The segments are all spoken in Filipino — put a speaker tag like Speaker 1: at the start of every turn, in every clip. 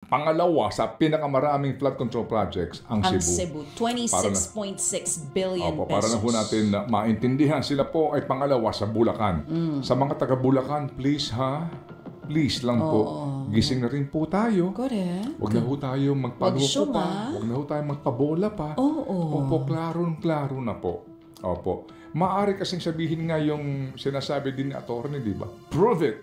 Speaker 1: Pangalawa sa pinakamaraming flood control projects ang Cebu.
Speaker 2: 26.6 billion
Speaker 1: Opo,
Speaker 2: pesos.
Speaker 1: para na po natin na maintindihan, sila po ay pangalawa sa Bulacan. Sa mga taga Bulacan, please please lang po, gising na rin po tayo.
Speaker 2: Correct.
Speaker 1: Huwag na po tayo magpaluko pa. Huwag na po tayo magpabola pa. Opo, klaro na po. Opo. Maaari kasing sabihin nga yung sinasabi din ni attorney, di ba? Prove it.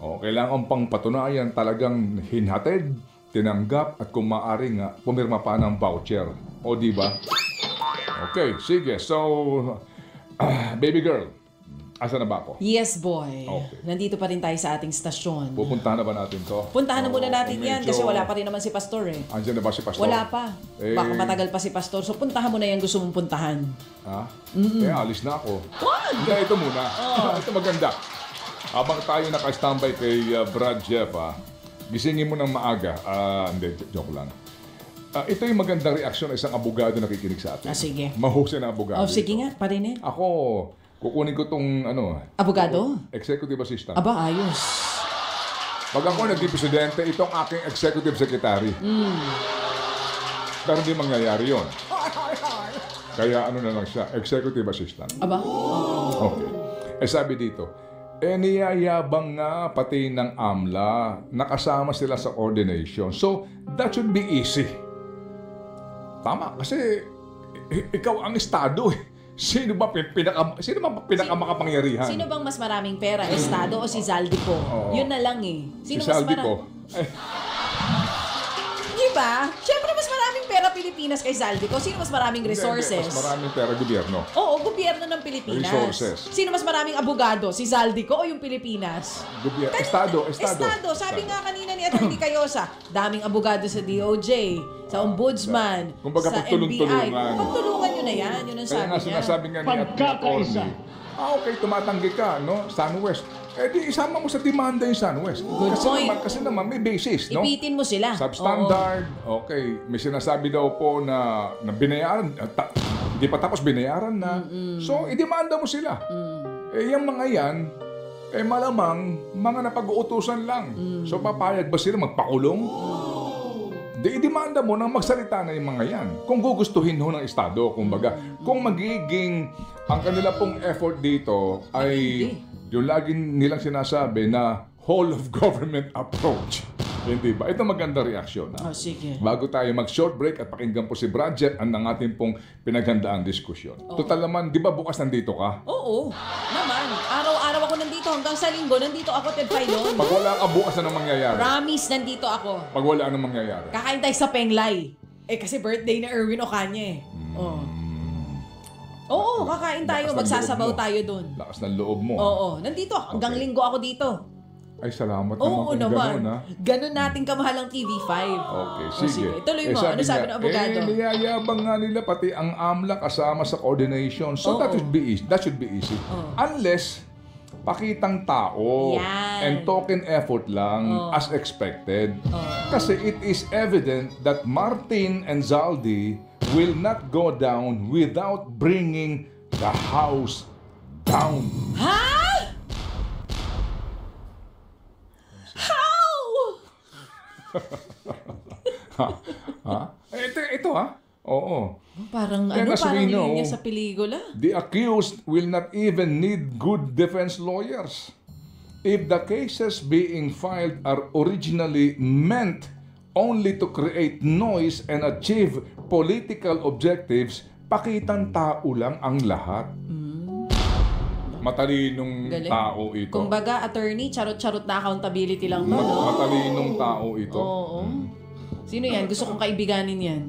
Speaker 1: Kailangan pang patunayan talagang hinhatid, tinanggap, at kung maaari nga, pumirma pa ng voucher. Di ba? Okay, sige. So, baby girl, asa na ba ako?
Speaker 2: Yes, boy.
Speaker 1: Okay.
Speaker 2: Nandito pa rin tayo sa ating stasyon.
Speaker 1: Pupuntahan na ba natin to?
Speaker 2: Puntahan na muna natin yan
Speaker 1: medyo...
Speaker 2: kasi wala pa rin naman si Pastor eh.
Speaker 1: Andiyan na ba si Pastor?
Speaker 2: Wala pa. Baka matagal pa si Pastor. So, puntahan mo na yan gusto mong puntahan.
Speaker 1: Alis na ako. Hindi, ito muna. Ito maganda. Habang tayo naka-standby kay Brad Jeff, gisingin mo ng maaga. Hindi, joke lang. Ito yung magandang reaksyon ng isang abogado na nakikinig sa atin.
Speaker 2: Sige.
Speaker 1: Mahusay na abogado.
Speaker 2: Sige nga, parinig.
Speaker 1: Ako, kukunin ko tong
Speaker 2: abogado?
Speaker 1: Executive assistant.
Speaker 2: Aba, ayos.
Speaker 1: Pag ako naging presidente, itong aking executive secretary. Pero hindi mangyayari yun. Kaya na lang siya, executive assistant.
Speaker 2: Aba?
Speaker 1: Okay. Sabi dito, niyayabang nga pati ng AMLA, nakasama sila sa coordination. So, that should be easy. Tama, kasi ikaw ang estado eh. Sino ba pinakamakapangyarihan?
Speaker 2: Sino bang mas maraming pera? Estado o si Zaldico? Yun na lang eh. Sino
Speaker 1: si
Speaker 2: mas
Speaker 1: Zaldico.
Speaker 2: Diba? Siyempre mas maraming pera Pilipinas kay Zaldico. Sino mas maraming resources?
Speaker 1: Mas maraming pera gobyerno.
Speaker 2: Oo, gobyerno ng Pilipinas.
Speaker 1: Resources.
Speaker 2: Sino mas maraming abogado? Si Zaldico o yung Pilipinas?
Speaker 1: Estado.
Speaker 2: Sabi nga kanina ni Atty. Cayosa, daming abogado sa DOJ, sa Ombudsman, sa NBI. Pagtulungan nyo na yan. Yun ang sabi niya.
Speaker 1: Kaya nga sinasabi nga ni Atty. Okay, tumatanggi ka, no? SunWest. Di isama mo sa demanda yung SunWest.
Speaker 2: Good point.
Speaker 1: Kasi naman may basis, no?
Speaker 2: Ipitin mo sila.
Speaker 1: Substandard. Okay. May sinasabi daw po na binayaran. Di pa tapos binayaran na. So, idemanda mo sila. Yung mga yan, malamang mga napag-uutusan lang. So, papayag ba sila magpakulong? Di idemanda mo nang magsalita na yung mga yan. Kung gugustuhin ho ng Estado, kumbaga. Kung magiging ang kanila pong effort dito ay yung lagi nilang sinasabi na whole of government approach. Hindi ba? Ito maganda reaksyon.
Speaker 2: Sige.
Speaker 1: Bago tayo mag-short break at pakinggan po si Bradjet ang ating pong pinaghandaang diskusyon. Total naman, di ba bukas nandito ka?
Speaker 2: Oo. Naman. Araw-araw ako nandito. Hanggang sa linggo, nandito ako, Ted Filon.
Speaker 1: Pag wala ka, bukas na mangyayari.
Speaker 2: Promise, nandito ako.
Speaker 1: Pag wala na mangyayari.
Speaker 2: Kakain tayo sa Penglay. Kasi birthday na Erwin Ocaña eh. Oo, kakain tayo. Magsasabaw tayo dun.
Speaker 1: Lakas ng loob mo.
Speaker 2: Oo, nandito ako. Hanggang linggo ako dito.
Speaker 1: Ay, salamat
Speaker 2: Oo
Speaker 1: naman.
Speaker 2: Ganun nating kamahalang TV5.
Speaker 1: Okay, sige.
Speaker 2: Tuloy mo. Ano sabi ng abogado?
Speaker 1: Niyayabang nga nila pati ang AMLA kasama sa coordination. So that should be easy. That should be easy. Unless pakitang tao and token effort lang as expected. Kasi it is evident that Martin and Zaldi will not go down without bringing the house down.
Speaker 2: Ha?
Speaker 1: Ito Oo.
Speaker 2: Parang parang linya sa pelikula.
Speaker 1: The accused will not even need good defense lawyers. If the cases being filed are originally meant only to create noise and achieve political objectives, pakitang tao lang ang lahat. Matalinong tao ito.
Speaker 2: Kumbaga, attorney, charot-charot na accountability lang to.
Speaker 1: Matalinong tao ito.
Speaker 2: Oo. Sino yan? Gusto kong kaibiganin yan.